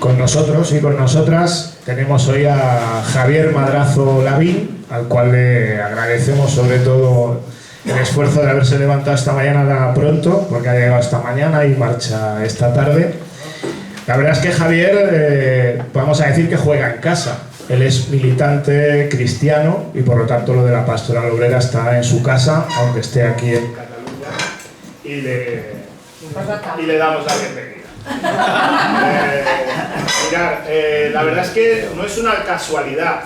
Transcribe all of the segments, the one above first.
Con nosotros y con nosotras tenemos hoy a Javier Madrazo Lavín, al cual le agradecemos sobre todo el esfuerzo de haberse levantado esta mañana pronto, porque ha llegado esta mañana y marcha esta tarde. La verdad es que Javier, vamos a decir que juega en casa. Él es militante cristiano y por lo tanto lo de la Pastoral Obrera está en su casa, aunque esté aquí en Cataluña, y le damos la bienvenida. Mirad, la verdad es que no es una casualidad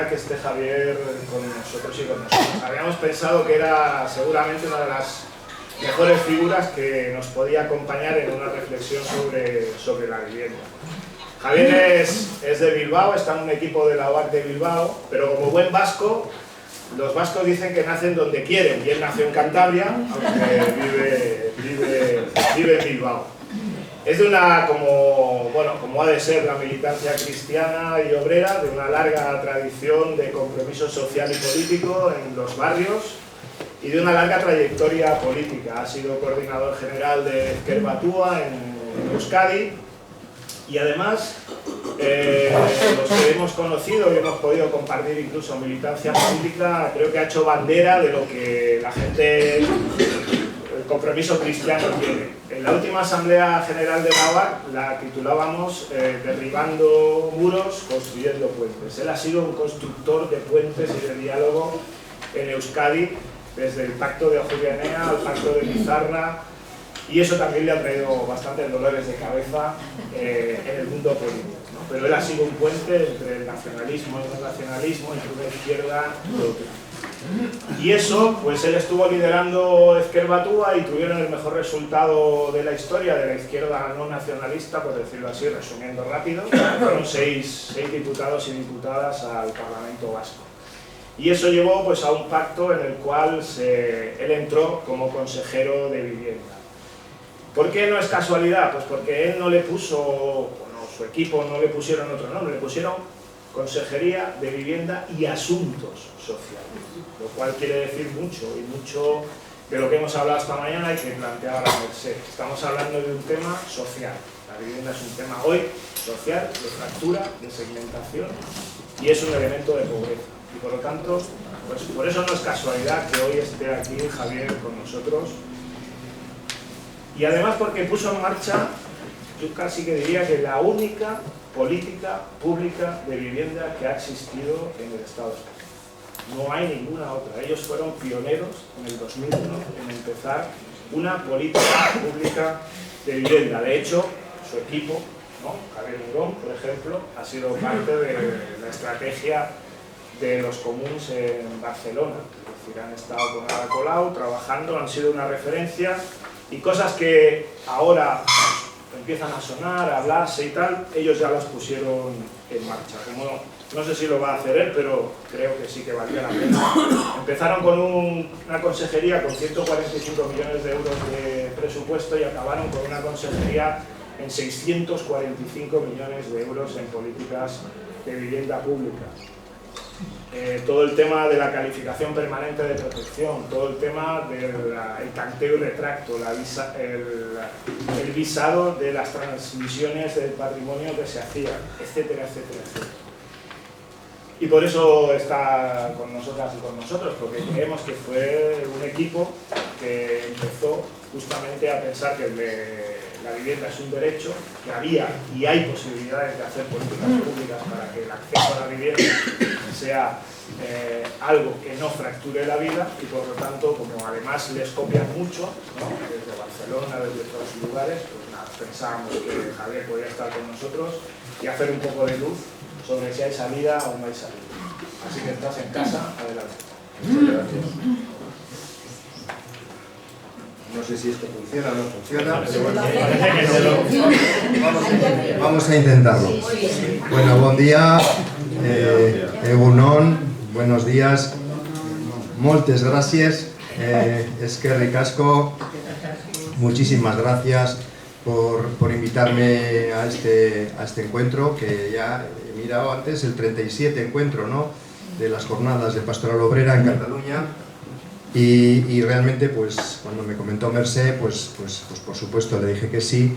que esté Javier con nosotros y con nosotros. Habíamos pensado que era seguramente una de las mejores figuras que nos podía acompañar en una reflexión sobre la vivienda. Javier es de Bilbao, está en un equipo de la UAC de Bilbao, pero como buen vasco, los vascos dicen que nacen donde quieren, y él nació en Cantabria, aunque vive en Bilbao. Es de una, como ha de ser la militancia cristiana y obrera, de una larga tradición de compromiso social y político en los barrios y de una larga trayectoria política. Ha sido coordinador general de Ezker Batua en Euskadi y además los que hemos conocido y hemos podido compartir incluso militancia política, creo que ha hecho bandera de lo que la gente, el compromiso cristiano tiene. En la última Asamblea General de la UAC la titulábamos Derribando muros, construyendo puentes. Él ha sido un constructor de puentes y de diálogo en Euskadi, desde el Pacto de Ajuria al Pacto de Pizarra, y eso también le ha traído bastantes dolores de cabeza en el mundo político, ¿no? Pero él ha sido un puente entre el nacionalismo y el nacionalismo, entre una izquierda y otra. Y eso, pues él estuvo liderando Ezker Batua y tuvieron el mejor resultado de la historia de la izquierda no nacionalista, por decirlo así, resumiendo rápido. Fueron seis diputados y diputadas al Parlamento Vasco. Y eso llevó pues a un pacto en el cual él entró como consejero de vivienda. ¿Por qué no es casualidad? Pues porque él no le puso, su equipo no le pusieron otro nombre, le pusieron Consejería de Vivienda y Asuntos Sociales, lo cual quiere decir mucho, y mucho de lo que hemos hablado esta mañana y que planteaba la Merced. Estamos hablando de un tema social. La vivienda es un tema hoy social, de fractura, de segmentación, y es un elemento de pobreza. Y por lo tanto, pues por eso no es casualidad que hoy esté aquí Javier con nosotros. Y además porque puso en marcha, yo casi que diría que la única política pública de vivienda que ha existido en el Estado español. No hay ninguna otra. Ellos fueron pioneros en el 2001 en empezar una política pública de vivienda. De hecho, su equipo, ¿no? Javier Murón, por ejemplo, ha sido parte de la estrategia de los comuns en Barcelona. Es decir, han estado con Ada Colau trabajando, han sido una referencia, y cosas que ahora empiezan a sonar, a hablarse y tal, ellos ya las pusieron en marcha. Como no sé si lo va a hacer él, pero creo que sí que valía la pena. Empezaron con una consejería con 145 millones de euros de presupuesto y acabaron con una consejería en 645 millones de euros en políticas de vivienda pública. Todo el tema de la calificación permanente de protección, todo el tema del tanteo y retracto, el visado de las transmisiones del patrimonio que se hacían, etcétera, etcétera, etcétera. Y por eso está con nosotras y con nosotros, porque creemos que fue un equipo que empezó justamente a pensar que la vivienda es un derecho, que había y hay posibilidades de hacer políticas públicas para que el acceso a la vivienda sea algo que no fracture la vida, y por lo tanto, como además les copian mucho, ¿no? Desde Barcelona, desde otros lugares, pues nada, pensábamos que Javier podía estar con nosotros y hacer un poco de luz sobre si hay salida o no hay salida. Así que estás en casa, adelante. Muchas gracias. No sé si esto funciona o no funciona, pero bueno, vamos a intentarlo. Bueno, buen día, egunon, buenos días, moltes gracias, eskerrik asko, muchísimas gracias por invitarme a este encuentro, que ya he mirado antes, el 37 encuentro, ¿no?, de las jornadas de Pastoral Obrera en Cataluña. Y realmente, pues cuando me comentó Mercè, pues por supuesto le dije que sí.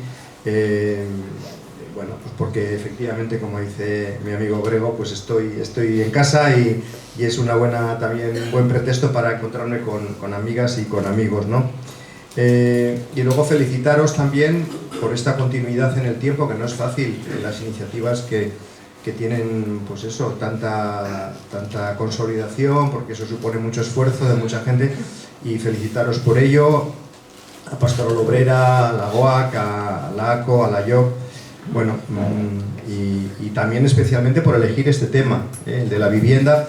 bueno, pues porque efectivamente, como dice mi amigo Grego, pues estoy en casa y es también un buen pretexto para encontrarme con amigas y con amigos, ¿no? Y luego felicitaros también por esta continuidad en el tiempo, que no es fácil, las iniciativas que tienen, pues eso, tanta consolidación, porque eso supone mucho esfuerzo de mucha gente, y felicitaros por ello, a Pastoral Obrera, a la GOAC, a la ACO, a la IOC, bueno, y también especialmente por elegir este tema, el de la vivienda,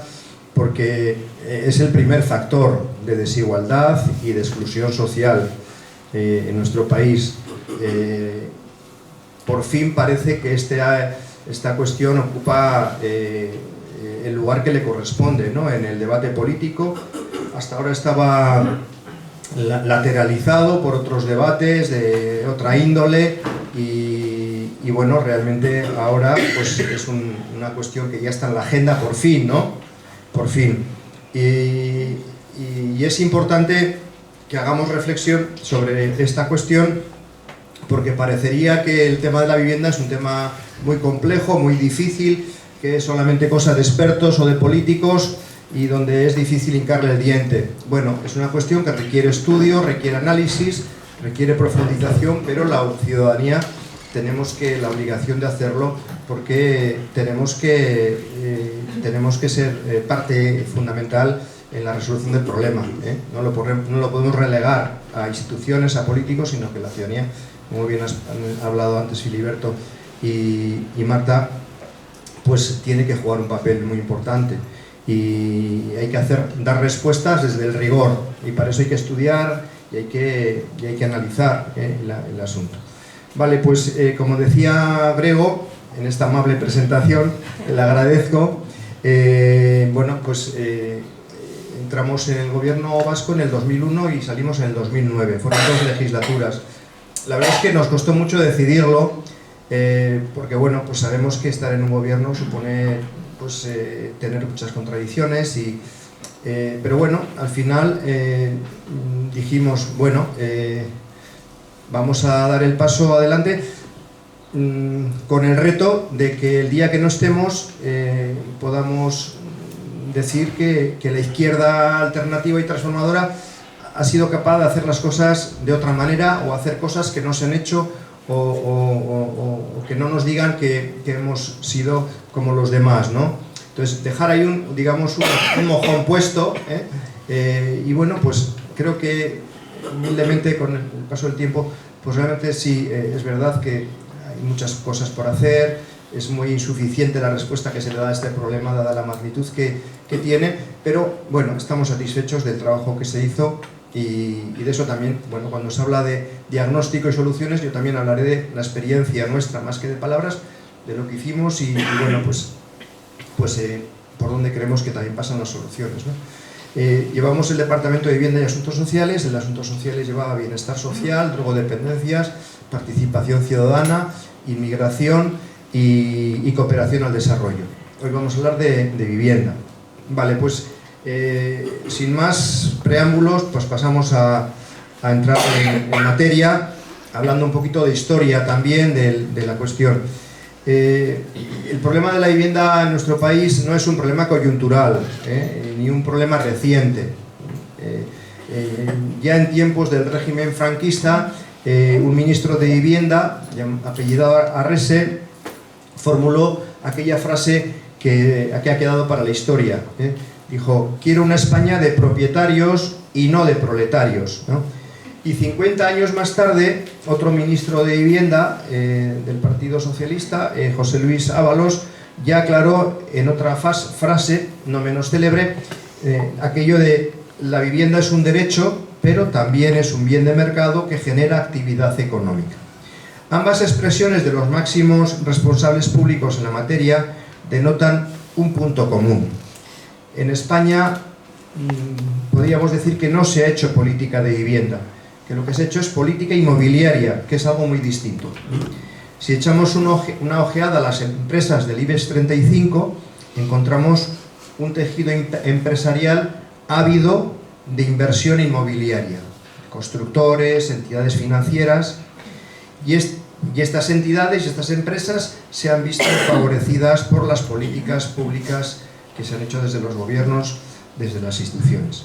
porque es el primer factor de desigualdad y de exclusión social en nuestro país. Por fin parece que esta cuestión ocupa el lugar que le corresponde, ¿no?, en el debate político. Hasta ahora estaba lateralizado por otros debates de otra índole y bueno, realmente ahora pues es una cuestión que ya está en la agenda por fin, ¿no? Por fin. Y es importante que hagamos reflexión sobre esta cuestión, porque parecería que el tema de la vivienda es un tema muy complejo, muy difícil, que es solamente cosa de expertos o de políticos y donde es difícil hincarle el diente. Bueno, es una cuestión que requiere estudio, requiere análisis, requiere profundización, pero la ciudadanía tenemos la obligación de hacerlo, porque tenemos que ser parte fundamental en la resolución del problema, ¿eh? No lo podemos relegar a instituciones, a políticos, sino que la ciudadanía, como bien han hablado antes Filiberto y Marta, pues tiene que jugar un papel muy importante, y hay que dar respuestas desde el rigor, y para eso hay que estudiar y hay que analizar el asunto. Vale, pues como decía Grego en esta amable presentación, le agradezco, bueno, pues entramos en el gobierno vasco en el 2001 y salimos en el 2009, fueron 2 legislaturas. La verdad es que nos costó mucho decidirlo, porque bueno, pues sabemos que estar en un gobierno supone pues tener muchas contradicciones, pero bueno, al final dijimos, bueno, vamos a dar el paso adelante, con el reto de que el día que no estemos podamos decir que la izquierda alternativa y transformadora ha sido capaz de hacer las cosas de otra manera, o hacer cosas que no se han hecho, o que no nos digan que hemos sido como los demás, ¿no? Entonces, dejar ahí un mojón puesto, y bueno, pues creo que humildemente, con el paso del tiempo, pues realmente sí, es verdad que hay muchas cosas por hacer, es muy insuficiente la respuesta que se le da a este problema dada la magnitud que tiene, pero bueno, estamos satisfechos del trabajo que se hizo, y de eso también, bueno, cuando se habla de diagnóstico y soluciones, yo también hablaré de la experiencia nuestra, más que de palabras, de lo que hicimos y bueno, pues por donde creemos que también pasan las soluciones, ¿no? Llevamos el Departamento de Vivienda y Asuntos Sociales. El Asuntos Sociales llevaba Bienestar Social, Drogodependencias, Participación Ciudadana, Inmigración y Cooperación al Desarrollo. Hoy vamos a hablar de vivienda. Vale, pues sin más preámbulos, pues pasamos a entrar en materia, hablando un poquito de historia también de la cuestión. El problema de la vivienda en nuestro país no es un problema coyuntural, ni un problema reciente. Ya en tiempos del régimen franquista, un ministro de vivienda, apellidado Arrese, formuló aquella frase que ha quedado para la historia. Dijo: quiero una España de propietarios y no de proletarios, ¿no? Y 50 años más tarde, otro ministro de Vivienda del Partido Socialista, José Luis Ábalos, ya aclaró en otra frase, no menos célebre, aquello de: la vivienda es un derecho, pero también es un bien de mercado que genera actividad económica. Ambas expresiones de los máximos responsables públicos en la materia denotan un punto común. En España podríamos decir que no se ha hecho política de vivienda, que lo que se ha hecho es política inmobiliaria, que es algo muy distinto. Si echamos una ojeada a las empresas del IBEX 35, encontramos un tejido empresarial ávido de inversión inmobiliaria, constructores, entidades financieras, y Y estas entidades y estas empresas se han visto favorecidas por las políticas públicas que se han hecho desde los gobiernos, desde las instituciones.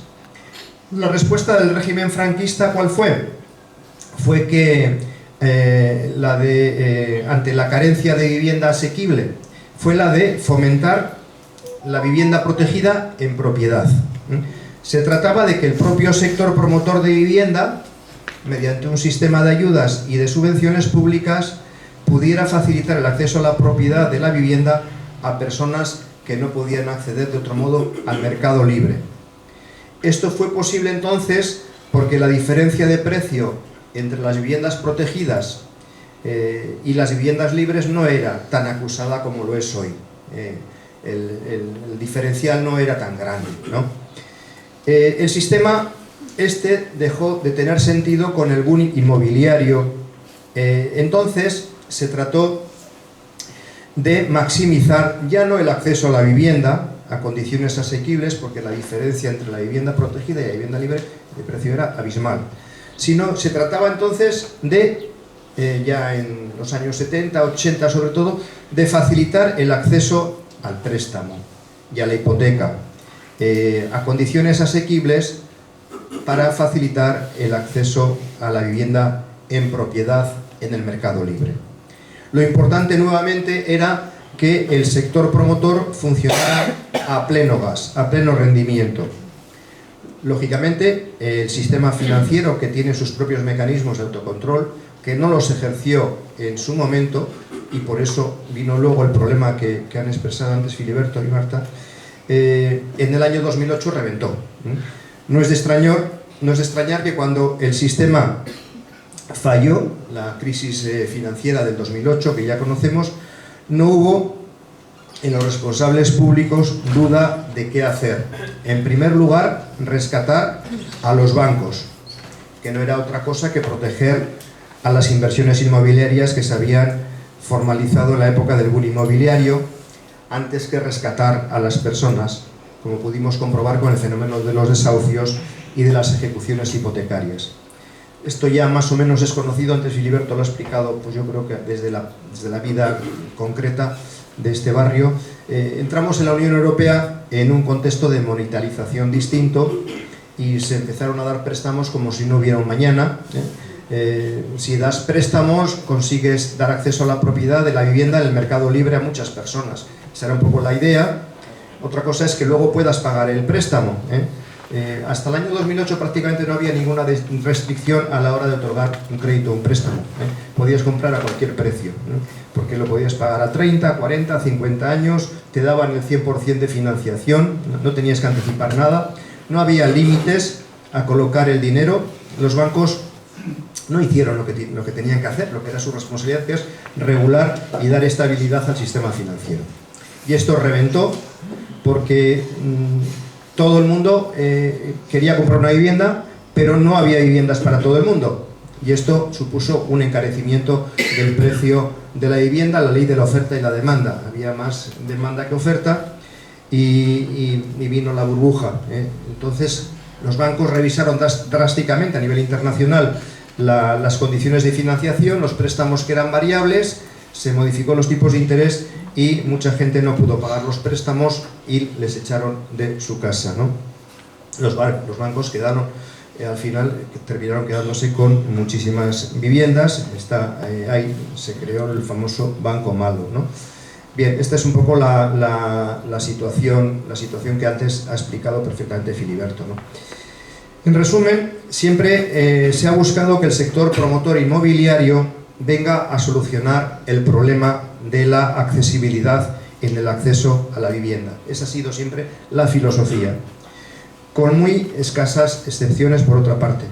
La respuesta del régimen franquista, ¿cuál fue? Fue que ante la carencia de vivienda asequible, fue la de fomentar la vivienda protegida en propiedad. Se trataba de que el propio sector promotor de vivienda, mediante un sistema de ayudas y de subvenciones públicas, pudiera facilitar el acceso a la propiedad de la vivienda a personas que no podían acceder de otro modo al mercado libre. Esto fue posible entonces porque la diferencia de precio entre las viviendas protegidas y las viviendas libres no era tan acusada como lo es hoy. El diferencial no era tan grande, ¿no? El sistema dejó de tener sentido con el boom inmobiliario. Entonces se trató de maximizar ya no el acceso a la vivienda a condiciones asequibles, porque la diferencia entre la vivienda protegida y la vivienda libre de precio era abismal, sino se trataba entonces de, ya en los años 70, 80 sobre todo, de facilitar el acceso al préstamo y a la hipoteca a condiciones asequibles para facilitar el acceso a la vivienda en propiedad en el mercado libre. Lo importante nuevamente era que el sector promotor funcionara a pleno gas, a pleno rendimiento. Lógicamente, el sistema financiero, que tiene sus propios mecanismos de autocontrol, que no los ejerció en su momento, y por eso vino luego el problema que han expresado antes Filiberto y Marta, en el año 2008 reventó. No es de extrañar que cuando el sistema falló, la crisis financiera del 2008, que ya conocemos, no hubo en los responsables públicos duda de qué hacer. En primer lugar, rescatar a los bancos, que no era otra cosa que proteger a las inversiones inmobiliarias que se habían formalizado en la época del boom inmobiliario, antes que rescatar a las personas, como pudimos comprobar con el fenómeno de los desahucios y de las ejecuciones hipotecarias. Esto ya más o menos es conocido, antes Filiberto lo ha explicado, pues yo creo que desde la vida concreta de este barrio. Entramos en la Unión Europea en un contexto de monetarización distinto y se empezaron a dar préstamos como si no hubiera un mañana. Si das préstamos, consigues dar acceso a la propiedad de la vivienda en el mercado libre a muchas personas. Esa era un poco la idea. Otra cosa es que luego puedas pagar el préstamo. Hasta el año 2008 prácticamente no había ninguna restricción a la hora de otorgar un crédito o un préstamo. Podías comprar a cualquier precio, porque lo podías pagar a 30, 40, 50 años, te daban el 100% de financiación, no tenías que anticipar nada, no había límites a colocar el dinero. Los bancos no hicieron lo que tenían que hacer, lo que era su responsabilidad, que es regular y dar estabilidad al sistema financiero. Y esto reventó porque todo el mundo quería comprar una vivienda, pero no había viviendas para todo el mundo. Y esto supuso un encarecimiento del precio de la vivienda, la ley de la oferta y la demanda. Había más demanda que oferta y vino la burbuja. Entonces, los bancos revisaron drásticamente a nivel internacional las condiciones de financiación, los préstamos que eran variables, se modificó los tipos de interés y mucha gente no pudo pagar los préstamos y les echaron de su casa, ¿no? Los bancos quedaron, al final terminaron quedándose con muchísimas viviendas. Ahí se creó el famoso banco malo, ¿no? Bien, esta es un poco la situación que antes ha explicado perfectamente Filiberto, ¿no? En resumen, siempre se ha buscado que el sector promotor inmobiliario venga a solucionar el problema de la accesibilidad en el acceso a la vivienda. Esa ha sido siempre la filosofía, con muy escasas excepciones por otra parte.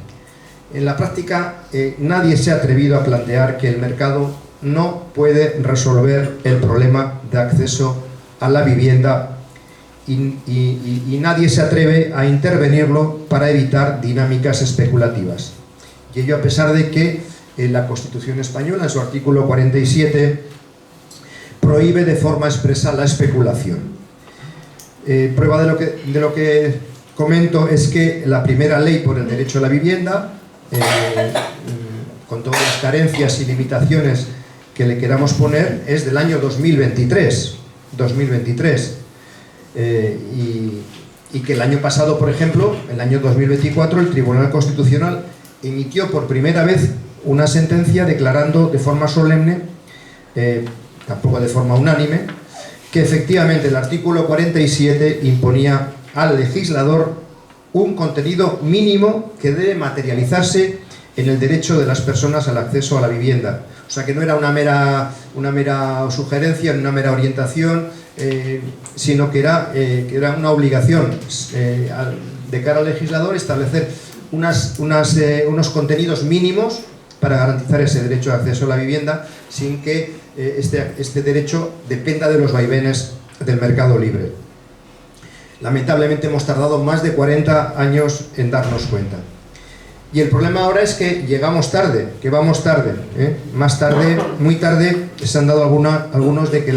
En la práctica, nadie se ha atrevido a plantear que el mercado no puede resolver el problema de acceso a la vivienda y nadie se atreve a intervenirlo para evitar dinámicas especulativas. Y ello a pesar de que la Constitución española, en su artículo 47, prohíbe de forma expresa la especulación. Prueba de lo que comento es que la primera ley por el derecho a la vivienda con todas las carencias y limitaciones que le queramos poner, es del año 2023. Y que el año pasado, por ejemplo, el año 2024, el Tribunal Constitucional emitió por primera vez una sentencia declarando de forma solemne, tampoco de forma unánime, que efectivamente el artículo 47 imponía al legislador un contenido mínimo que debe materializarse en el derecho de las personas al acceso a la vivienda. O sea, que no era una mera sugerencia, una mera orientación, sino que era una obligación de cara al legislador establecer unos contenidos mínimos para garantizar ese derecho de acceso a la vivienda sin que este derecho dependa de los vaivenes del mercado libre. Lamentablemente hemos tardado más de 40 años en darnos cuenta. Y el problema ahora es que llegamos tarde, que vamos tarde, más tarde, muy tarde, se han dado algunos de que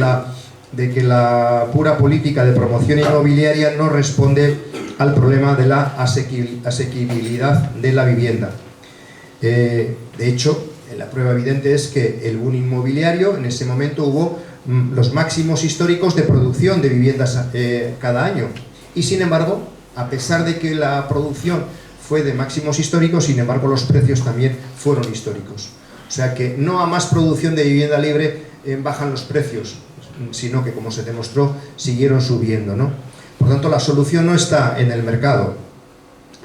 la pura política de promoción inmobiliaria no responde al problema de la asequibilidad de la vivienda. De hecho, la prueba evidente es que el boom inmobiliario, en ese momento hubo los máximos históricos de producción de viviendas cada año. Y sin embargo, a pesar de que la producción fue de máximos históricos, sin embargo los precios también fueron históricos. O sea que no a más producción de vivienda libre bajan los precios, sino que, como se demostró, siguieron subiendo, ¿no? Por tanto, la solución no está en el mercado,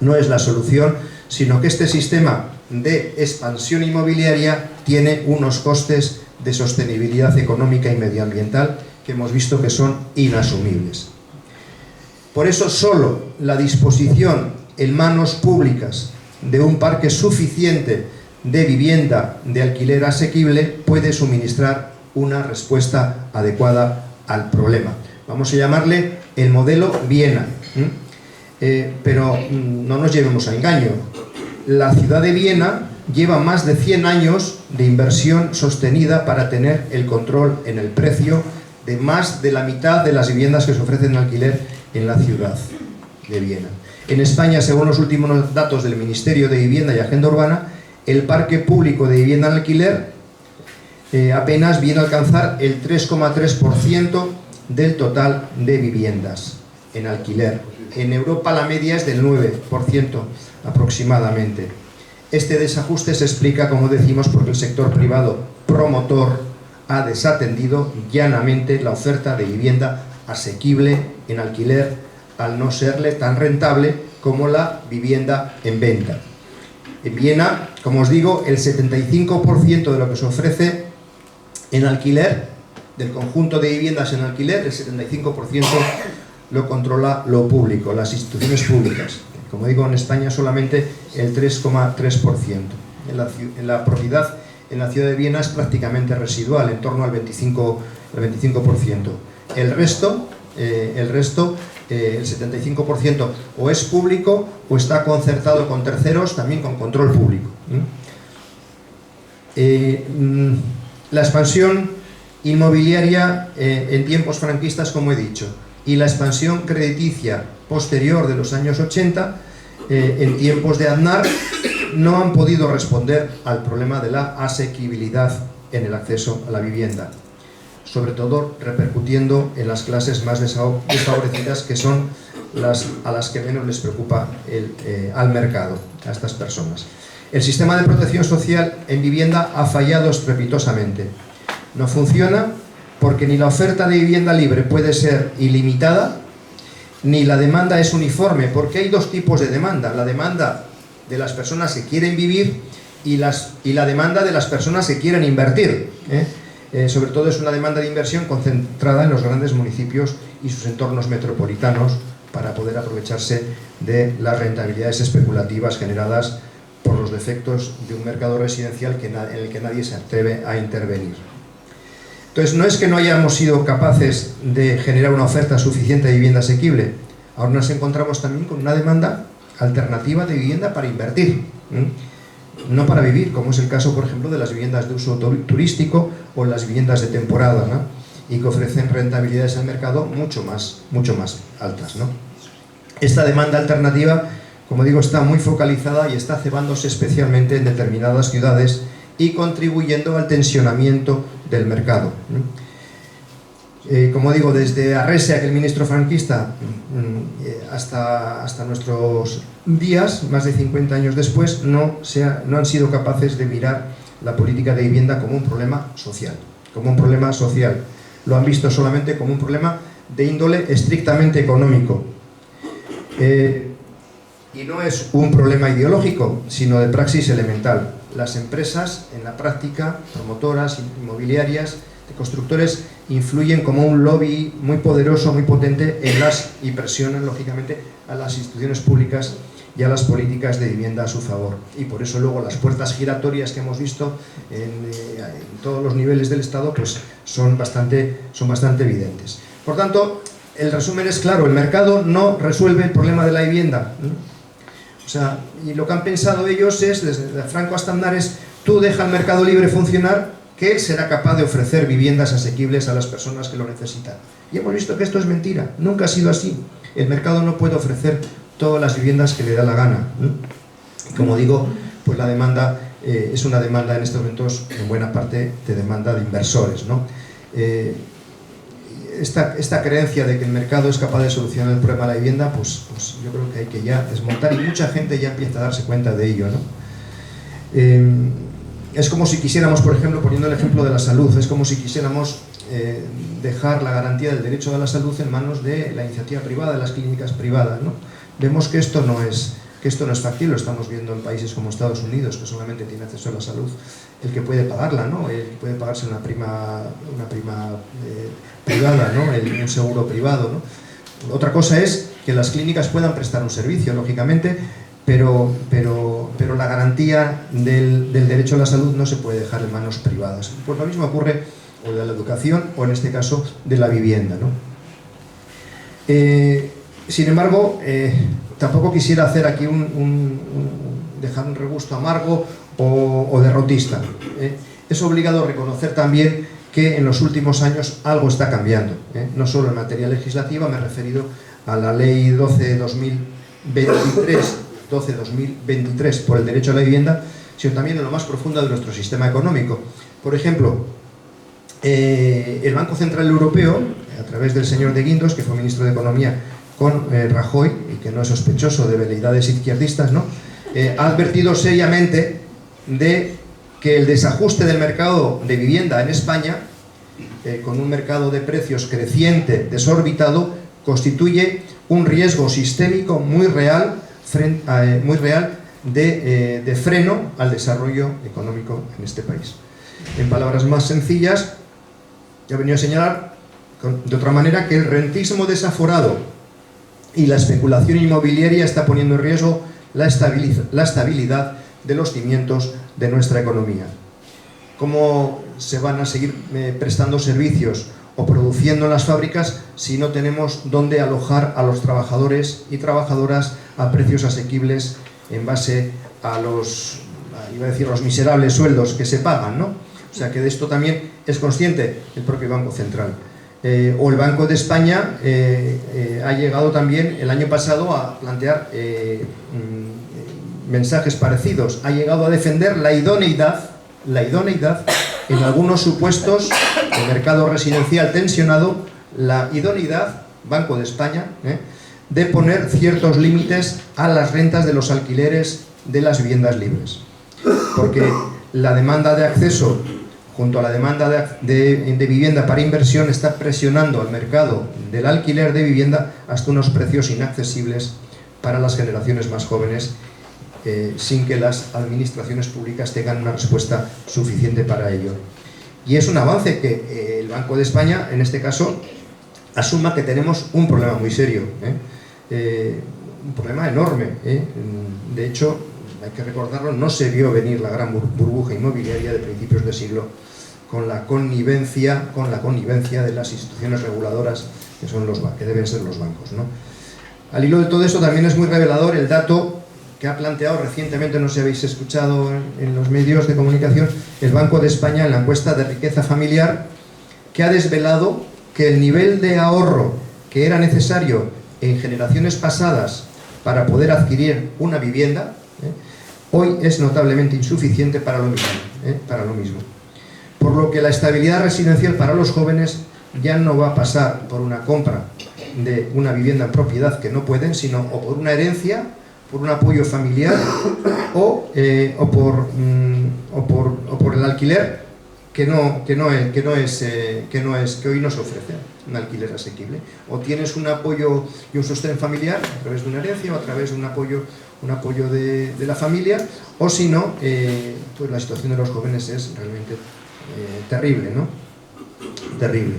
no es la solución, sino que este sistema de expansión inmobiliaria tiene unos costes de sostenibilidad económica y medioambiental que hemos visto que son inasumibles. Por eso, solo la disposición en manos públicas de un parque suficiente de vivienda de alquiler asequible puede suministrar una respuesta adecuada al problema. Vamos a llamarle el modelo Viena. Pero no nos llevemos a engaño. La ciudad de Viena lleva más de 100 años de inversión sostenida para tener el control en el precio de más de la mitad de las viviendas que se ofrecen en alquiler en la ciudad de Viena. En España, según los últimos datos del Ministerio de Vivienda y Agenda Urbana, el parque público de vivienda en alquiler apenas viene a alcanzar el 3,3% del total de viviendas en alquiler. En Europa la media es del 9% aproximadamente. Este desajuste se explica, como decimos, porque el sector privado promotor ha desatendido llanamente la oferta de vivienda asequible en alquiler, al no serle tan rentable como la vivienda en venta. En Viena, como os digo, el 75% de lo que se ofrece en alquiler, del conjunto de viviendas en alquiler, el 75% lo controla lo público, las instituciones públicas. Como digo, en España solamente el 3,3%. En la propiedad en la ciudad de Viena es prácticamente residual, en torno al 25%. El resto, el 75%, o es público o está concertado con terceros, también con control público. La expansión inmobiliaria en tiempos franquistas, como he dicho, y la expansión crediticia posterior de los años 80, en tiempos de Aznar, no han podido responder al problema de la asequibilidad en el acceso a la vivienda, sobre todo repercutiendo en las clases más desfavorecidas, que son a las que menos les preocupa al mercado, a estas personas. El sistema de protección social en vivienda ha fallado estrepitosamente. No funciona porque ni la oferta de vivienda libre puede ser ilimitada, ni la demanda es uniforme, porque hay dos tipos de demanda: la demanda de las personas que quieren vivir y la demanda de las personas que quieren invertir. Sobre todo es una demanda de inversión concentrada en los grandes municipios y sus entornos metropolitanos, para poder aprovecharse de las rentabilidades especulativas generadas por los defectos de un mercado residencial en el que nadie se atreve a intervenir. Entonces, no es que no hayamos sido capaces de generar una oferta suficiente de vivienda asequible, ahora nos encontramos también con una demanda alternativa de vivienda para invertir, no para vivir, como es el caso, por ejemplo, de las viviendas de uso turístico o las viviendas de temporada, ¿no? Y que ofrecen rentabilidades al mercado mucho más altas, ¿no? Esta demanda alternativa, como digo, está muy focalizada y está cebándose especialmente en determinadas ciudades y contribuyendo al tensionamiento del mercado. Como digo, desde Arrese, aquel ministro franquista, hasta nuestros días, más de 50 años después, no han sido capaces de mirar la política de vivienda como un problema social. Lo han visto solamente como un problema de índole estrictamente económico. Y no es un problema ideológico, sino de praxis elemental. Las empresas, en la práctica, promotoras, inmobiliarias, de constructores, influyen como un lobby muy poderoso, muy potente y presionan, lógicamente, a las instituciones públicas y a las políticas de vivienda a su favor. Y por eso luego las puertas giratorias que hemos visto en todos los niveles del Estado pues son bastante evidentes. Por tanto, el resumen es claro: el mercado no resuelve el problema de la vivienda. O sea, y lo que han pensado ellos es, desde Franco hasta Aznar, es: tú deja el mercado libre funcionar, que él será capaz de ofrecer viviendas asequibles a las personas que lo necesitan. Y hemos visto que esto es mentira, nunca ha sido así. El mercado no puede ofrecer todas las viviendas que le da la gana. Como digo, pues la demanda es una demanda en estos momentos, en buena parte, de demanda de inversores, ¿no? Esta creencia de que el mercado es capaz de solucionar el problema de la vivienda, pues yo creo que hay que ya desmontar, y mucha gente ya empieza a darse cuenta de ello, ¿no? Es como si quisiéramos, por ejemplo, poniendo el ejemplo de la salud, es como si quisiéramos dejar la garantía del derecho a la salud en manos de la iniciativa privada, de las clínicas privadas, ¿no? Vemos que esto no es factible. Lo estamos viendo en países como Estados Unidos, que solamente tiene acceso a la salud el que puede pagarla, ¿no? El que puede pagarse una prima privada, ¿no? Un seguro privado, ¿no? Otra cosa es que las clínicas puedan prestar un servicio, lógicamente, pero la garantía del derecho a la salud no se puede dejar en manos privadas. Pues lo mismo ocurre o de la educación o, en este caso, de la vivienda, ¿no? Sin embargo, tampoco quisiera hacer aquí dejar un regusto amargo o derrotista. Es obligado reconocer también que en los últimos años algo está cambiando, no solo en materia legislativa. Me he referido a la Ley 12-2023 por el derecho a la vivienda, sino también en lo más profundo de nuestro sistema económico. Por ejemplo, el Banco Central Europeo, a través del señor de Guindos, que fue ministro de Economía con Rajoy, y que no es sospechoso de veleidades izquierdistas, ¿no? Ha advertido seriamente de que el desajuste del mercado de vivienda en España, con un mercado de precios creciente, desorbitado, constituye un riesgo sistémico muy real de freno al desarrollo económico en este país. En palabras más sencillas, he venido a señalar de otra manera que el rentismo desaforado y la especulación inmobiliaria está poniendo en riesgo la estabilidad de los cimientos de nuestra economía. ¿Cómo se van a seguir prestando servicios o produciendo en las fábricas si no tenemos dónde alojar a los trabajadores y trabajadoras a precios asequibles en base a los miserables sueldos que se pagan, ¿no? O sea que de esto también es consciente el propio Banco Central. O el Banco de España ha llegado también el año pasado a plantear mensajes parecidos. Ha llegado a defender la idoneidad en algunos supuestos de mercado residencial tensionado, la idoneidad, Banco de España, de poner ciertos límites a las rentas de los alquileres de las viviendas libres. Porque la demanda de acceso junto a la demanda de vivienda para inversión está presionando al mercado del alquiler de vivienda hasta unos precios inaccesibles para las generaciones más jóvenes, sin que las administraciones públicas tengan una respuesta suficiente para ello. Y es un avance que el Banco de España, en este caso, asuma que tenemos un problema muy serio, un problema enorme. De hecho, hay que recordarlo, no se vio venir la gran burbuja inmobiliaria de principios de siglo con la connivencia de las instituciones reguladoras que deben ser los bancos, ¿no? Al hilo de todo esto también es muy revelador el dato que ha planteado recientemente, no sé si habéis escuchado en los medios de comunicación, el Banco de España en la encuesta de riqueza familiar, que ha desvelado que el nivel de ahorro que era necesario en generaciones pasadas para poder adquirir una vivienda, hoy es notablemente insuficiente para lo mismo. Por lo que la estabilidad residencial para los jóvenes ya no va a pasar por una compra de una vivienda en propiedad que no pueden, sino o por una herencia, por un apoyo familiar o por el alquiler que hoy nos ofrece, un alquiler asequible. O tienes un apoyo y un sostén familiar a través de una herencia o a través de un apoyo de la familia, o si no, pues la situación de los jóvenes es realmente terrible, ¿no? Terrible.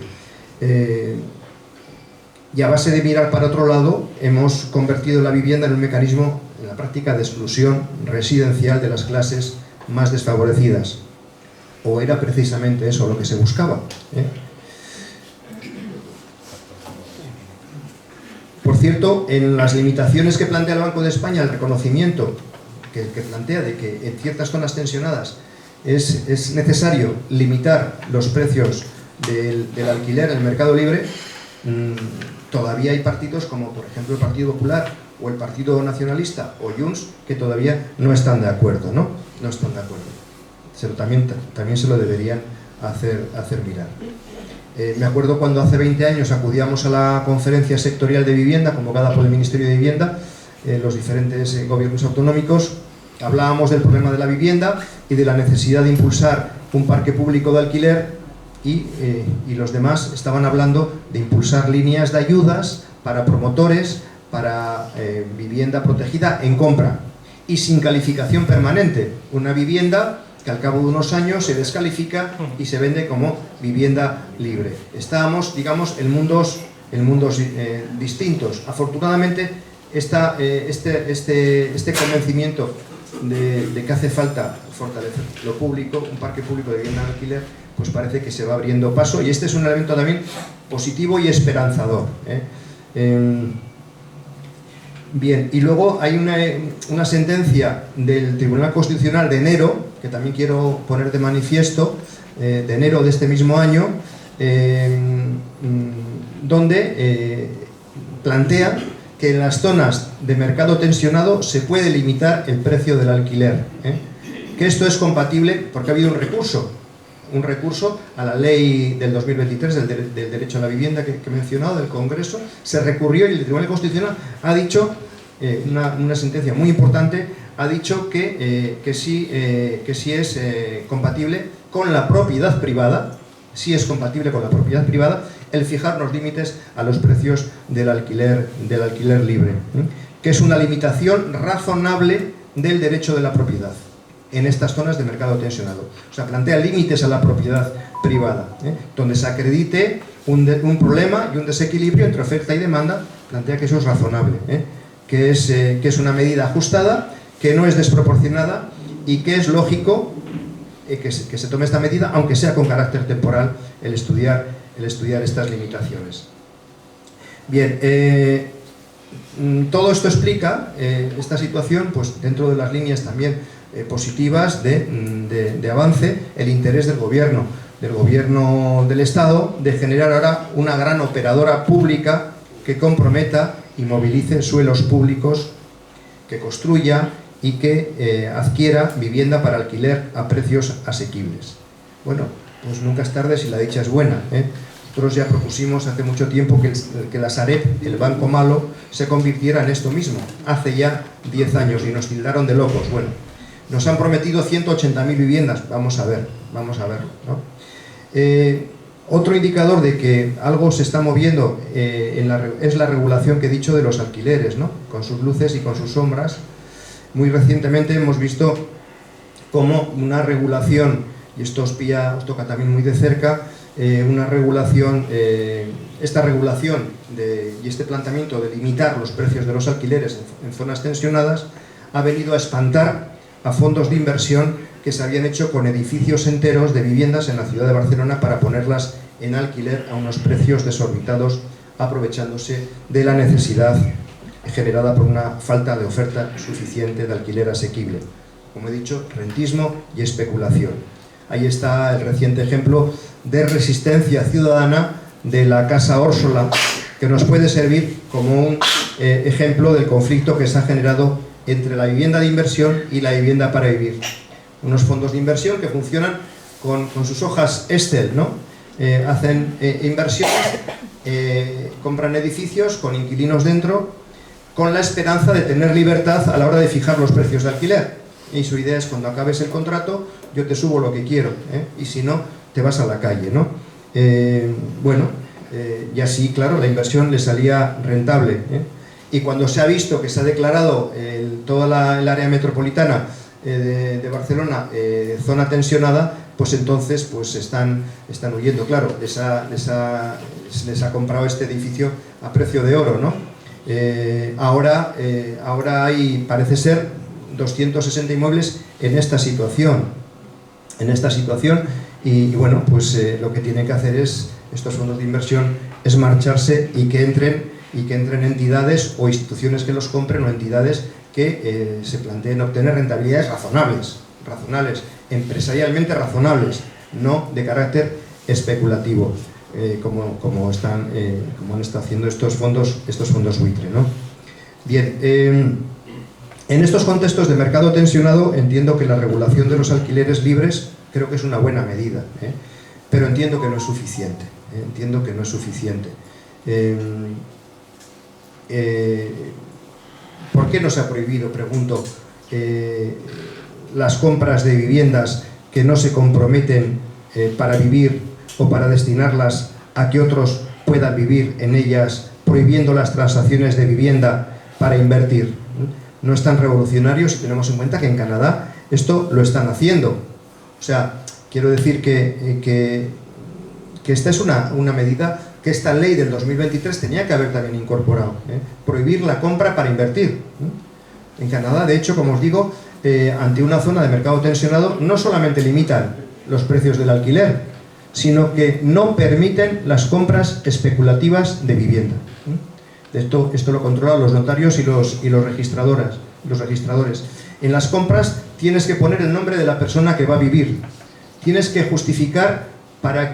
Y a base de mirar para otro lado, hemos convertido la vivienda en un mecanismo, en la práctica, de exclusión residencial de las clases más desfavorecidas. ¿O era precisamente eso lo que se buscaba? Por cierto, en las limitaciones que plantea el Banco de España, el reconocimiento que plantea de que en ciertas zonas tensionadas es necesario limitar los precios del alquiler en el mercado libre, todavía hay partidos como, por ejemplo, el Partido Popular o el Partido Nacionalista o Junts que todavía no están de acuerdo, ¿no? No están de acuerdo. También se lo deberían hacer mirar. Me acuerdo cuando hace 20 años acudíamos a la conferencia sectorial de vivienda convocada por el Ministerio de Vivienda, los diferentes gobiernos autonómicos, hablábamos del problema de la vivienda y de la necesidad de impulsar un parque público de alquiler y los demás estaban hablando de impulsar líneas de ayudas para promotores, para vivienda protegida en compra y sin calificación permanente. Una vivienda que al cabo de unos años se descalifica y se vende como vivienda libre. Estábamos, digamos, en mundos distintos. Afortunadamente, este convencimiento de que hace falta fortalecer lo público, un parque público de vivienda en alquiler, pues parece que se va abriendo paso, y este es un elemento también positivo y esperanzador. Bien, y luego hay una sentencia del Tribunal Constitucional de enero, que también quiero poner de manifiesto, de enero de este mismo año, donde plantea que en las zonas de mercado tensionado se puede limitar el precio del alquiler, que esto es compatible porque ha habido un recurso a la ley del 2023 del derecho a la vivienda que he mencionado, del Congreso. Se recurrió y el Tribunal Constitucional ha dicho, una sentencia muy importante, ha dicho que sí es compatible con la propiedad privada, el fijar los límites a los precios del alquiler libre, que es una limitación razonable del derecho de la propiedad en estas zonas de mercado tensionado. O sea, plantea límites a la propiedad privada, donde se acredite un problema y un desequilibrio entre oferta y demanda. Plantea que eso es razonable, que es una medida ajustada, que no es desproporcionada y que es lógico que se tome esta medida, aunque sea con carácter temporal, el estudiar estas limitaciones. Bien, todo esto explica esta situación, pues dentro de las líneas también positivas de avance, el interés del gobierno del Estado de generar ahora una gran operadora pública que comprometa y movilice suelos públicos, que construya y que adquiera vivienda para alquiler a precios asequibles. Bueno, pues nunca es tarde si la dicha es buena, Nosotros ya propusimos hace mucho tiempo que la Sareb, el banco malo, se convirtiera en esto mismo, hace ya 10 años, y nos tildaron de locos. Bueno, nos han prometido 180.000 viviendas, vamos a ver, ¿no? Otro indicador de que algo se está moviendo es la regulación que he dicho de los alquileres, ¿no? Con sus luces y con sus sombras. Muy recientemente hemos visto cómo una regulación, y esto os toca también muy de cerca, esta regulación y este planteamiento de limitar los precios de los alquileres en zonas tensionadas ha venido a espantar a fondos de inversión que se habían hecho con edificios enteros de viviendas en la ciudad de Barcelona para ponerlas en alquiler a unos precios desorbitados, aprovechándose de la necesidad generada por una falta de oferta suficiente de alquiler asequible. Como he dicho, rentismo y especulación. Ahí está el reciente ejemplo de resistencia ciudadana de la Casa Órsola, que nos puede servir como un ejemplo del conflicto que se ha generado entre la vivienda de inversión y la vivienda para vivir. Unos fondos de inversión que funcionan con sus hojas Excel, ¿no? Hacen inversiones, compran edificios con inquilinos dentro, con la esperanza de tener libertad a la hora de fijar los precios de alquiler. Y su idea es: cuando acabes el contrato, yo te subo lo que quiero, y si no, te vas a la calle, ¿no? Y así, claro, la inversión le salía rentable, Y cuando se ha visto que se ha declarado toda el área metropolitana de Barcelona zona tensionada, pues entonces pues están huyendo. Claro, les ha comprado este edificio a precio de oro, ¿no? Ahora hay, parece ser, 260 inmuebles en esta situación. Y bueno, pues lo que tienen que hacer estos fondos de inversión es marcharse y que entren entidades o instituciones que los compren, o entidades que se planteen obtener rentabilidades razonables, empresarialmente razonables, no de carácter especulativo, como han estado haciendo estos fondos buitre, ¿no? Bien, en estos contextos de mercado tensionado entiendo que la regulación de los alquileres libres creo que es una buena medida, pero entiendo que no es suficiente. ¿Por qué no se ha prohibido, pregunto, las compras de viviendas que no se comprometen para vivir o para destinarlas a que otros puedan vivir en ellas, prohibiendo las transacciones de vivienda para invertir? No es tan revolucionario si tenemos en cuenta que en Canadá esto lo están haciendo. O sea, quiero decir que esta es una medida que esta ley del 2023 tenía que haber también incorporado, prohibir la compra para invertir. En Canadá, de hecho, como os digo, ante una zona de mercado tensionado, no solamente limitan los precios del alquiler, sino que no permiten las compras especulativas de vivienda. Esto lo controlan los notarios y los registradores. En las compras tienes que poner el nombre de la persona que va a vivir. Tienes que justificar para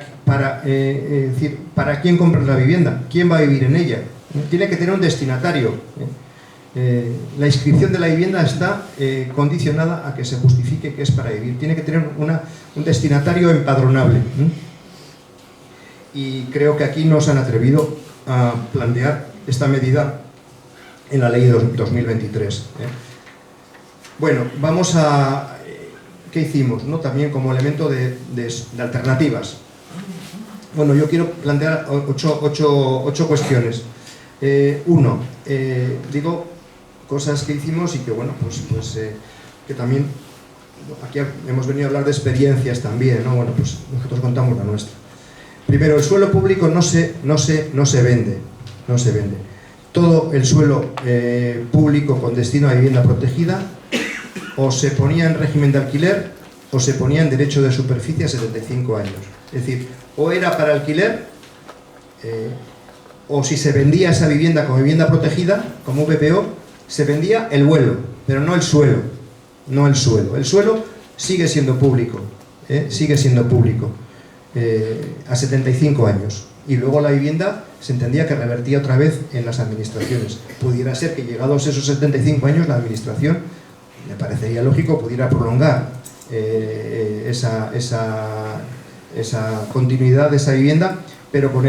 quién compras la vivienda, quién va a vivir en ella. Tiene que tener un destinatario. La inscripción de la vivienda está condicionada a que se justifique que es para vivir. Tiene que tener un destinatario empadronable. Y creo que aquí no se han atrevido a plantear esta medida en la ley 2023. Bueno, vamos a... ¿Qué hicimos, no? También como elemento de alternativas. Bueno, yo quiero plantear ocho cuestiones. Uno, digo cosas que hicimos y que, bueno, pues que también aquí hemos venido a hablar de experiencias también, ¿no? Bueno, pues nosotros contamos la nuestra. Primero, el suelo público no se vende. Todo el suelo público con destino a vivienda protegida o se ponía en régimen de alquiler o se ponía en derecho de superficie a 75 años. Es decir, o era para alquiler, o si se vendía esa vivienda como vivienda protegida, como VPO, se vendía el vuelo, pero no el suelo. El suelo sigue siendo público, a 75 años. Y luego la vivienda se entendía que revertía otra vez en las administraciones. Pudiera ser que llegados esos 75 años la administración, me parecería lógico, pudiera prolongar esa continuidad de esa vivienda, pero con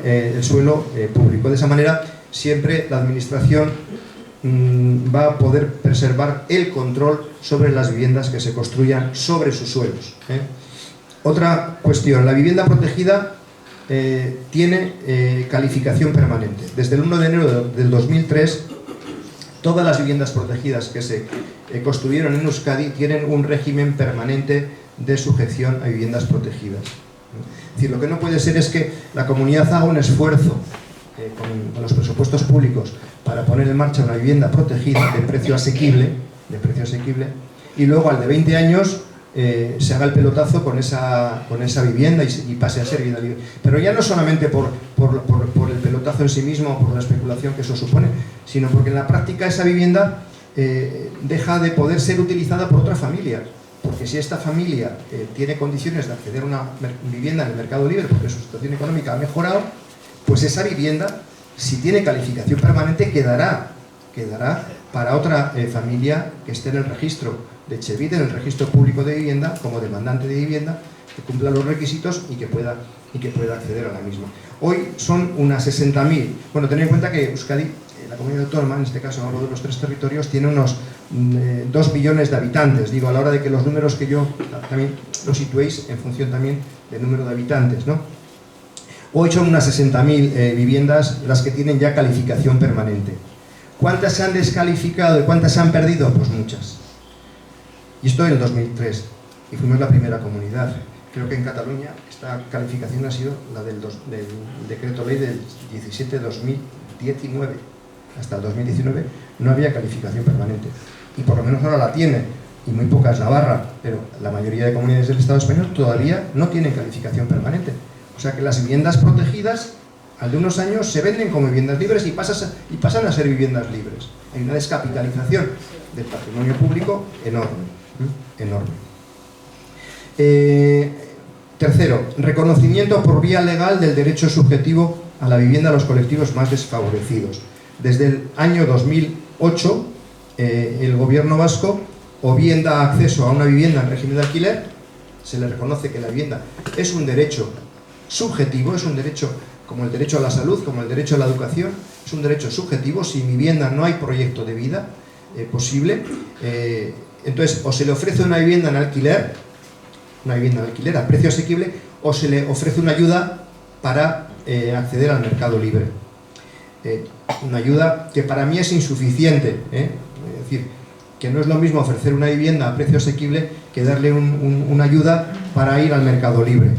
el suelo público. De esa manera siempre la administración va a poder preservar el control sobre las viviendas que se construyan sobre sus suelos. Otra cuestión, la vivienda protegida tiene calificación permanente. Desde el 1 de enero del 2003, todas las viviendas protegidas que se construyeron en Euskadi tienen un régimen permanente de sujeción a viviendas protegidas. Es decir, lo que no puede ser es que la comunidad haga un esfuerzo con los presupuestos públicos para poner en marcha una vivienda protegida de precio asequible, y luego al de 20 años se haga el pelotazo con esa vivienda y pase a ser vivienda libre. Pero ya no solamente por el pelotazo en sí mismo, por la especulación que eso supone, sino porque en la práctica esa vivienda deja de poder ser utilizada por otra familia. Porque si esta familia tiene condiciones de acceder a una vivienda en el mercado libre porque su situación económica ha mejorado, pues esa vivienda, si tiene calificación permanente, quedará para otra familia que esté en el registro de Etxebide, en el registro público de vivienda, como demandante de vivienda, que cumpla los requisitos y que pueda acceder a la misma. Hoy son unas 60.000. Bueno, tened en cuenta que Euskadi, la comunidad autónoma, en este caso hablo de los 3 territorios, tiene unos 2 millones de habitantes. Digo, a la hora de que los números que yo también los situéis en función también del número de habitantes, ¿no? Hoy son unas 60.000 viviendas las que tienen ya calificación permanente. ¿Cuántas se han descalificado y cuántas se han perdido? Pues muchas. Y esto en el 2003, y fuimos la primera comunidad. Creo que en Cataluña esta calificación ha sido la del decreto ley del 17/2019. Hasta el 2019 no había calificación permanente. Y por lo menos ahora la tiene, y muy poca es Navarra, pero la mayoría de comunidades del Estado español todavía no tienen calificación permanente. O sea que las viviendas protegidas, al de unos años, se venden como viviendas libres y pasan a ser viviendas libres. Hay una descapitalización del patrimonio público enorme. Enorme. Tercero, reconocimiento por vía legal del derecho subjetivo a la vivienda a los colectivos más desfavorecidos. Desde el año 2008, el gobierno vasco o bien da acceso a una vivienda en régimen de alquiler, se le reconoce que la vivienda es un derecho subjetivo, es un derecho como el derecho a la salud, como el derecho a la educación, es un derecho subjetivo. Sin vivienda no hay proyecto de vida posible. Entonces, o se le ofrece una vivienda en alquiler a precio asequible, o se le ofrece una ayuda para acceder al mercado libre. Una ayuda que para mí es insuficiente, es decir, que no es lo mismo ofrecer una vivienda a precio asequible que darle una ayuda para ir al mercado libre.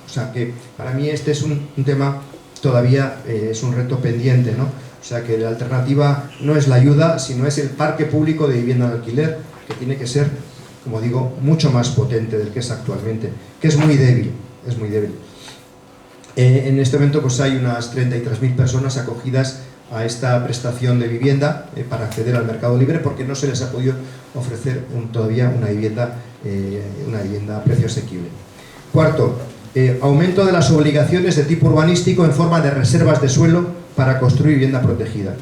O sea que para mí este es un tema todavía, es un reto pendiente, ¿no? O sea que la alternativa no es la ayuda, sino es el parque público de vivienda en alquiler, que tiene que ser, como digo, mucho más potente del que es actualmente, que es muy débil, es muy débil. En este momento pues hay unas 33.000 personas acogidas a esta prestación de vivienda para acceder al mercado libre, porque no se les ha podido ofrecer todavía una vivienda a precio asequible. Cuarto, aumento de las obligaciones de tipo urbanístico en forma de reservas de suelo para construir vivienda protegida.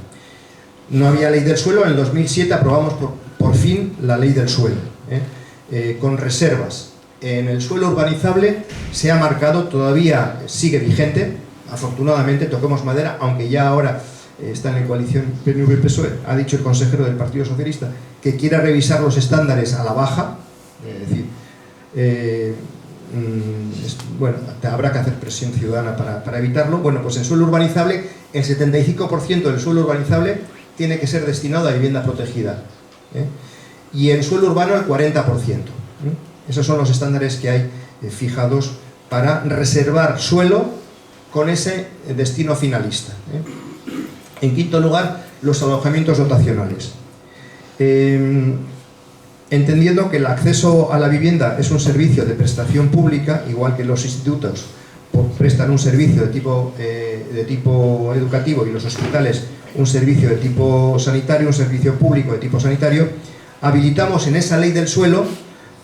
No había ley del suelo, en el 2007 aprobamos por fin la ley del suelo, con reservas. En el suelo urbanizable se ha marcado, todavía sigue vigente, afortunadamente, toquemos madera, aunque ya ahora está en la coalición PNV-PSOE, ha dicho el consejero del Partido Socialista que quiera revisar los estándares a la baja, es decir, bueno, habrá que hacer presión ciudadana para evitarlo. Bueno, pues en suelo urbanizable, el 75% del suelo urbanizable tiene que ser destinado a vivienda protegida, y en suelo urbano el 40%. Esos son los estándares que hay fijados para reservar suelo con ese destino finalista. En quinto lugar, los alojamientos dotacionales. Entendiendo que el acceso a la vivienda es un servicio de prestación pública, igual que los institutos prestan un servicio de tipo educativo y los hospitales un servicio de tipo sanitario, un servicio público de tipo sanitario, habilitamos en esa ley del suelo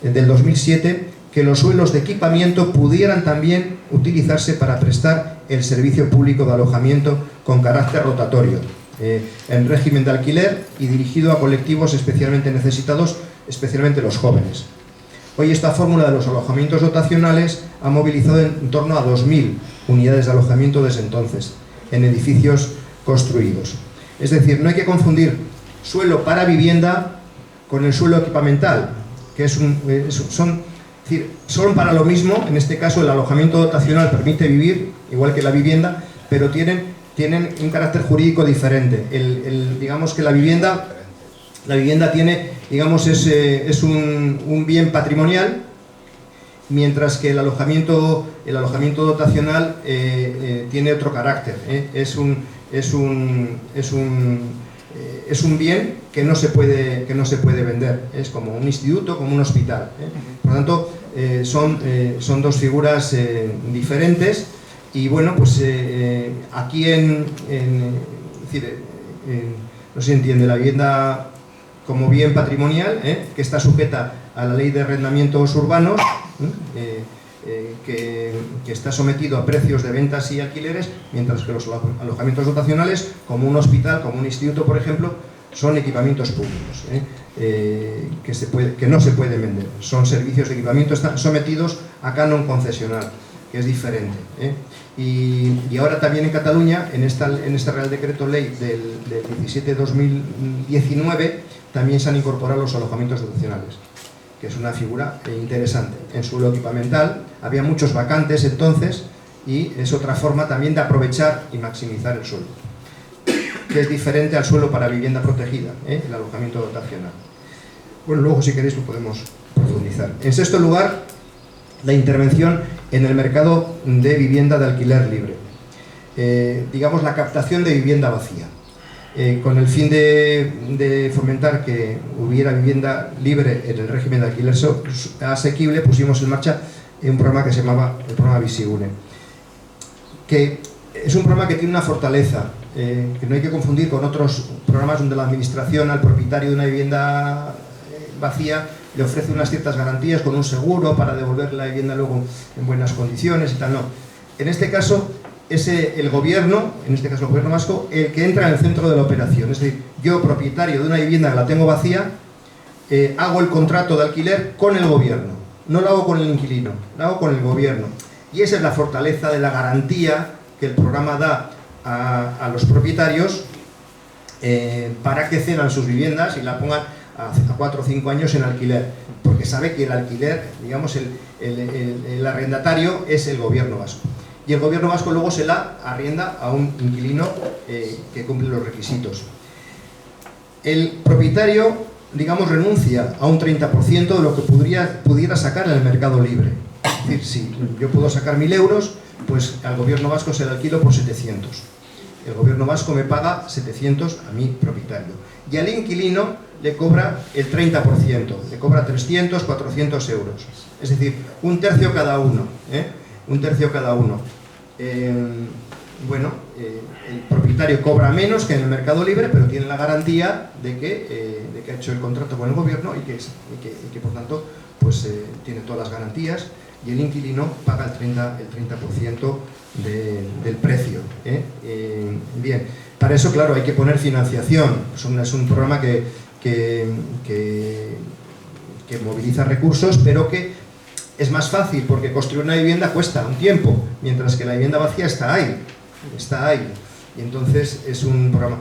del 2007 que los suelos de equipamiento pudieran también utilizarse para prestar el servicio público de alojamiento con carácter rotatorio, en régimen de alquiler y dirigido a colectivos especialmente necesitados, especialmente los jóvenes. Hoy esta fórmula de los alojamientos dotacionales ha movilizado en torno a 2.000 unidades de alojamiento desde entonces, en edificios construidos. Es decir, no hay que confundir suelo para vivienda con el suelo equipamental, que son para lo mismo. En este caso el alojamiento dotacional permite vivir igual que la vivienda, pero tienen un carácter jurídico diferente. Digamos que la vivienda tiene, digamos, es un bien patrimonial, mientras que el alojamiento dotacional tiene otro carácter, es un bien que no se puede vender, es como un instituto, como un hospital. Por lo tanto, son dos figuras diferentes. Y bueno, pues aquí no se entiende la vivienda como bien patrimonial, que está sujeta a la ley de arrendamientos urbanos, que está sometido a precios de ventas y alquileres, mientras que los alojamientos dotacionales, como un hospital, como un instituto, por ejemplo, son equipamientos públicos, que no se pueden vender. Son servicios de equipamiento, están sometidos a canon concesional, que es diferente. Y ahora también en Cataluña, en este Real Decreto Ley del 17/2019, también se han incorporado los alojamientos dotacionales, que es una figura interesante. En suelo equipamental había muchos vacantes entonces, y es otra forma también de aprovechar y maximizar el suelo, que es diferente al suelo para vivienda protegida, el alojamiento dotacional. Bueno, luego si queréis lo podemos profundizar. En sexto lugar, la intervención en el mercado de vivienda de alquiler libre. Digamos, la captación de vivienda vacía. Con el fin de fomentar que hubiera vivienda libre en el régimen de alquiler asequible, pusimos en marcha un programa que se llamaba el programa Visigune, que es un programa que tiene una fortaleza, que no hay que confundir con otros programas donde la administración al propietario de una vivienda vacía le ofrece unas ciertas garantías con un seguro para devolver la vivienda luego en buenas condiciones y tal. No. En este caso es el gobierno, en este caso el gobierno vasco, el que entra en el centro de la operación. Es decir, yo, propietario de una vivienda que la tengo vacía, hago el contrato de alquiler con el gobierno. No lo hago con el inquilino, lo hago con el gobierno. Y esa es la fortaleza de la garantía que el programa da a los propietarios para que cedan sus viviendas y la pongan a 4 o 5 años en alquiler, porque sabe que el alquiler, digamos, el arrendatario es el gobierno vasco. Y el gobierno vasco luego se la arrienda a un inquilino que cumple los requisitos. El propietario, digamos, renuncia a un 30% de lo que pudiera sacar en el mercado libre. Es decir, si yo puedo sacar 1.000 euros, pues al gobierno vasco se la alquilo por 700. El gobierno vasco me paga 700 a mi propietario. Y al inquilino le cobra el 30%, le cobra 300, 400 euros. Es decir, un tercio cada uno. Un tercio cada uno. Bueno, el propietario cobra menos que en el mercado libre, pero tiene la garantía de que ha hecho el contrato con el gobierno y que por tanto pues, tiene todas las garantías, y el inquilino paga el 30% del precio. Bien, para eso, claro, hay que poner financiación. Es un programa que moviliza recursos, pero que es más fácil, porque construir una vivienda cuesta un tiempo, mientras que la vivienda vacía está ahí. Y entonces es un programa.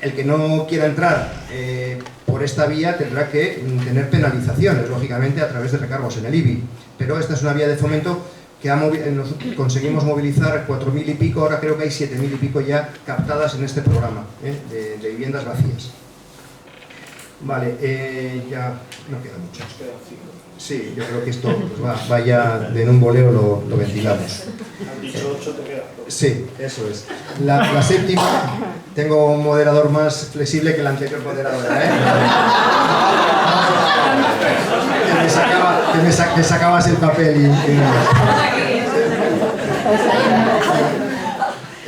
El que no quiera entrar por esta vía tendrá que tener penalizaciones, lógicamente, a través de recargos en el IBI. Pero esta es una vía de fomento que conseguimos movilizar 4.000 y pico, ahora creo que hay 7.000 y pico ya captadas en este programa de viviendas vacías. Vale, ya no queda mucho. Sí, yo creo que esto pues va ya en un boleo lo ventilamos. Han dicho 8, te queda. Sí, eso es. La séptima, tengo un moderador más flexible que el anterior moderador. Que sacabas el papel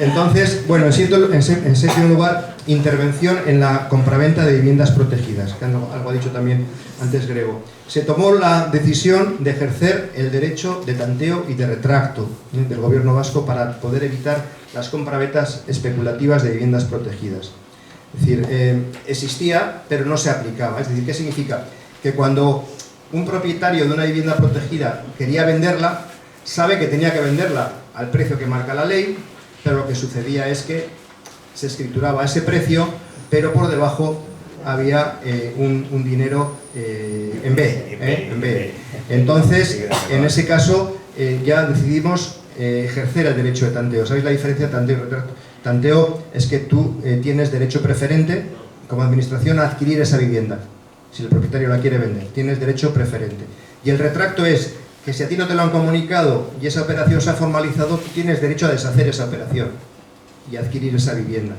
Entonces, bueno, en séptimo lugar, intervención en la compraventa de viviendas protegidas, que algo ha dicho también antes Grego. Se tomó la decisión de ejercer el derecho de tanteo y de retracto del gobierno vasco para poder evitar las compraventas especulativas de viviendas protegidas. Es decir, existía, pero no se aplicaba. Es decir, ¿qué significa? Que cuando un propietario de una vivienda protegida quería venderla, sabe que tenía que venderla al precio que marca la ley, pero lo que sucedía es que se escrituraba ese precio, pero por debajo había un dinero en B. Entonces, en ese caso, ya decidimos ejercer el derecho de tanteo. ¿Sabéis la diferencia de tanteo y retracto? Tanteo es que tú tienes derecho preferente, como administración, a adquirir esa vivienda. Si el propietario la quiere vender, tienes derecho preferente. Y el retracto es que si a ti no te lo han comunicado y esa operación se ha formalizado, tú tienes derecho a deshacer esa operación y adquirir esa vivienda.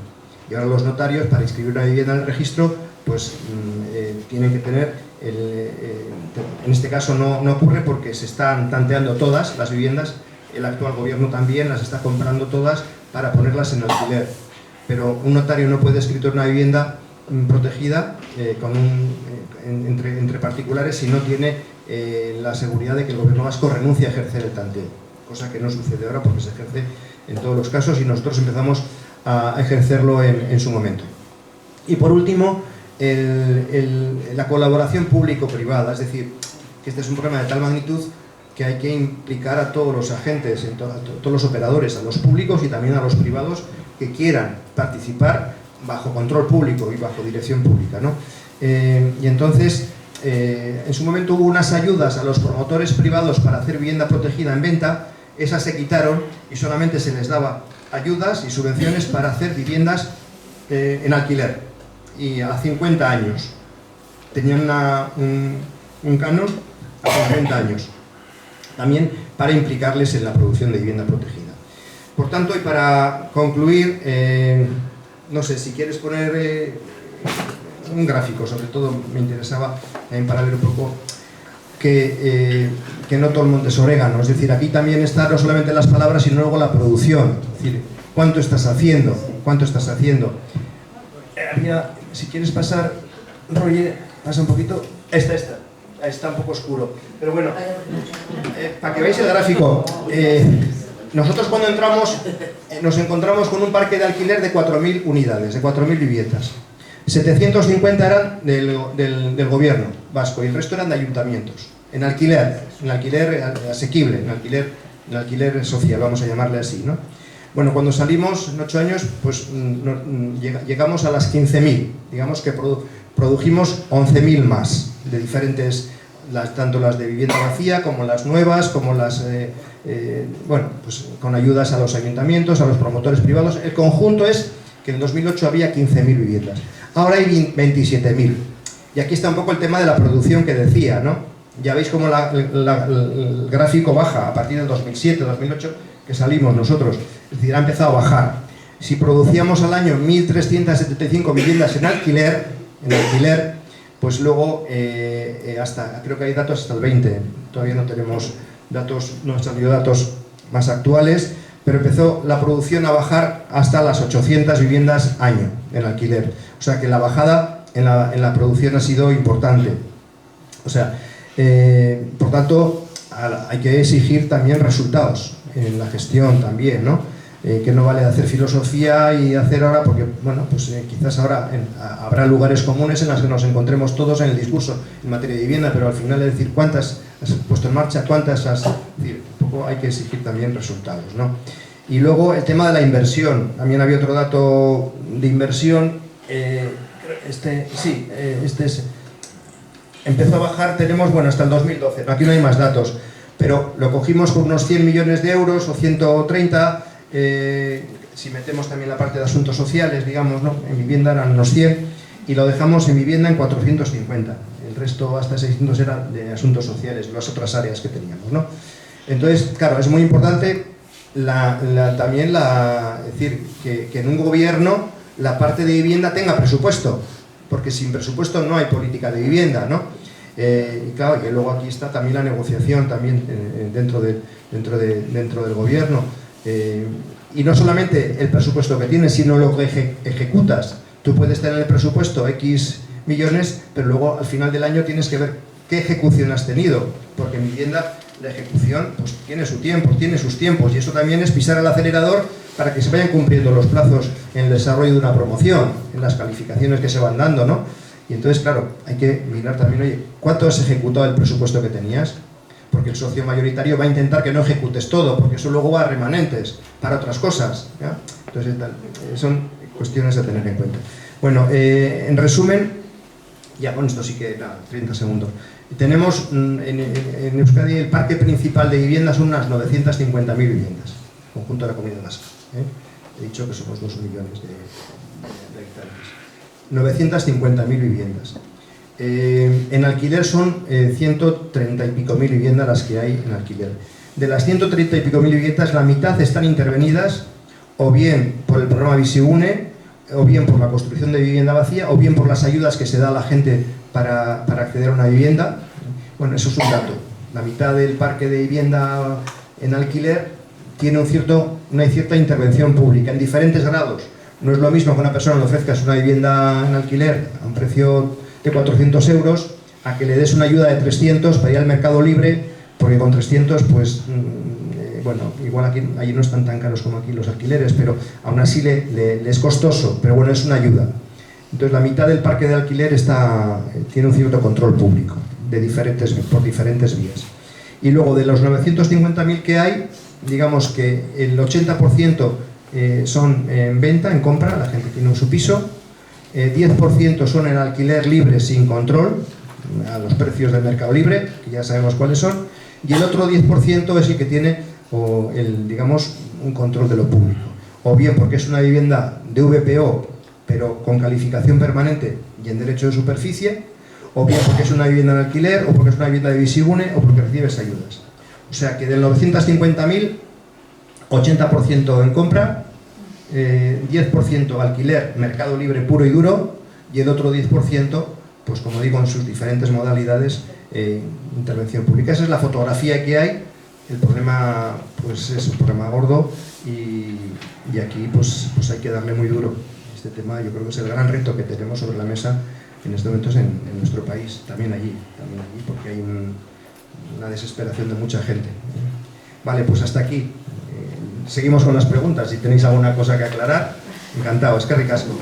Y ahora los notarios, para inscribir una vivienda en el registro, pues tienen que tener, en este caso no ocurre porque se están tanteando todas las viviendas, el actual gobierno también las está comprando todas para ponerlas en alquiler. Pero un notario no puede escriturar una vivienda protegida entre particulares si no tiene la seguridad de que el gobierno vasco renuncia a ejercer el tanteo, cosa que no sucede ahora porque se ejerce en todos los casos y nosotros empezamos a ejercerlo en su momento. Y por último, la colaboración público-privada, es decir, que este es un problema de tal magnitud que hay que implicar a todos los agentes, a todos los operadores, a los públicos y también a los privados que quieran participar bajo control público y bajo dirección pública, ¿no? Y entonces, en su momento hubo unas ayudas a los promotores privados para hacer vivienda protegida en venta. Esas se quitaron y solamente se les daba ayudas y subvenciones para hacer viviendas en alquiler, y a 50 años. Tenían un canon a 50 años, también para implicarles en la producción de vivienda protegida. Por tanto, y para concluir, no sé, si quieres poner un gráfico, sobre todo me interesaba también para ver un poco que no todo el monte es orégano, es decir, aquí también está no solamente las palabras, sino luego la producción, es decir, cuánto estás haciendo, cuánto estás haciendo. Si quieres pasar, Roger, pasa un poquito, está un poco oscuro, pero bueno, para que veáis el gráfico, nosotros cuando entramos nos encontramos con un parque de alquiler de 4.000 unidades, de 4.000 viviendas. 750 eran del gobierno vasco y el resto eran de ayuntamientos, en alquiler asequible, en alquiler social, vamos a llamarle así, ¿no? Bueno, cuando salimos en 8 años, pues llegamos a las 15.000, digamos que produjimos 11.000 más, de diferentes, tanto las de vivienda vacía como las nuevas, como las, bueno, pues con ayudas a los ayuntamientos, a los promotores privados. El conjunto es que en 2008 había 15.000 viviendas, ahora hay 27.000. Y aquí está un poco el tema de la producción que decía, ¿no? Ya veis cómo el gráfico baja a partir del 2007, 2008, que salimos nosotros, es decir, ha empezado a bajar. Si producíamos al año 1.375 viviendas en alquiler, pues luego creo que hay datos hasta el 20, todavía no tenemos datos, no han salido datos más actuales, pero empezó la producción a bajar hasta las 800 viviendas año en alquiler. O sea que la bajada en la producción ha sido importante. O sea, por tanto, hay que exigir también resultados en la gestión también, ¿no? Que no vale hacer filosofía y hacer ahora, porque, bueno, pues quizás ahora habrá lugares comunes en los que nos encontremos todos en el discurso en materia de vivienda, pero al final es decir, ¿cuántas has puesto en marcha? ¿Cuántas has...? Es decir, un poco hay que exigir también resultados, ¿no? Y luego el tema de la inversión. También había otro dato de inversión. Empezó a bajar, tenemos, bueno, hasta el 2012, aquí no hay más datos, pero lo cogimos con unos 100 millones de euros o 130, si metemos también la parte de asuntos sociales, digamos, ¿no? En vivienda eran unos 100 y lo dejamos en vivienda en 450, el resto hasta 600 era de asuntos sociales, las otras áreas que teníamos, ¿no? Entonces, claro, es muy importante también es decir, que en un gobierno la parte de vivienda tenga presupuesto, porque sin presupuesto no hay política de vivienda, ¿no? Y claro, que luego aquí está también la negociación también dentro del gobierno, y no solamente el presupuesto que tienes, sino lo que ejecutas. Tú puedes tener el presupuesto X millones, pero luego al final del año tienes que ver qué ejecución has tenido, porque en vivienda la ejecución pues tiene su tiempo, tiene sus tiempos, y eso también es pisar el acelerador para que se vayan cumpliendo los plazos en el desarrollo de una promoción, en las calificaciones que se van dando, ¿no? Y entonces, claro, hay que mirar también, oye, ¿cuánto has ejecutado el presupuesto que tenías? Porque el socio mayoritario va a intentar que no ejecutes todo, porque eso luego va a remanentes para otras cosas, ¿ya? Entonces, son cuestiones a tener en cuenta. Bueno, en resumen, ya con esto sí que, nada, 30 segundos. Tenemos en Euskadi el parque principal de viviendas son unas 950.000 viviendas, conjunto de la comunidad vasca. He dicho que somos 2 millones de hectáreas. 950.000 viviendas. En alquiler son 130 y pico mil viviendas las que hay en alquiler. De las 130 y pico mil viviendas, la mitad están intervenidas o bien por el programa Bizigune, o bien por la construcción de vivienda vacía, o bien por las ayudas que se da a la gente para acceder a una vivienda. Bueno, eso es un dato. La mitad del parque de vivienda en alquiler tiene una cierta intervención pública en diferentes grados. No es lo mismo que una persona le ofrezcas una vivienda en alquiler a un precio de 400 euros a que le des una ayuda de 300 para ir al mercado libre, porque con 300 pues bueno, igual allí no están tan caros como aquí los alquileres, pero aún así le es costoso, pero bueno, es una ayuda. Entonces la mitad del parque de alquiler tiene un cierto control público por diferentes vías. Y luego de los 950.000 que hay, digamos que el 80% son en venta, en compra, la gente tiene su piso, 10% son en alquiler libre sin control, a los precios del mercado libre, que ya sabemos cuáles son, y el otro 10% es el que tiene, digamos, un control de lo público. O bien porque es una vivienda de VPO, pero con calificación permanente y en derecho de superficie, o bien porque es una vivienda en alquiler, o porque es una vivienda de Visibune, o porque recibes ayudas. O sea que del 950.000, 80% en compra, 10% alquiler, mercado libre puro y duro, y el otro 10%, pues como digo, en sus diferentes modalidades, intervención pública. Esa es la fotografía que hay. El problema pues es un problema gordo y aquí pues hay que darle muy duro. Este tema yo creo que es el gran reto que tenemos sobre la mesa en estos momentos en nuestro país, también allí, porque hay una desesperación de mucha gente. Vale, pues hasta aquí. Seguimos con las preguntas. Si tenéis alguna cosa que aclarar, encantado. Es que ricasco.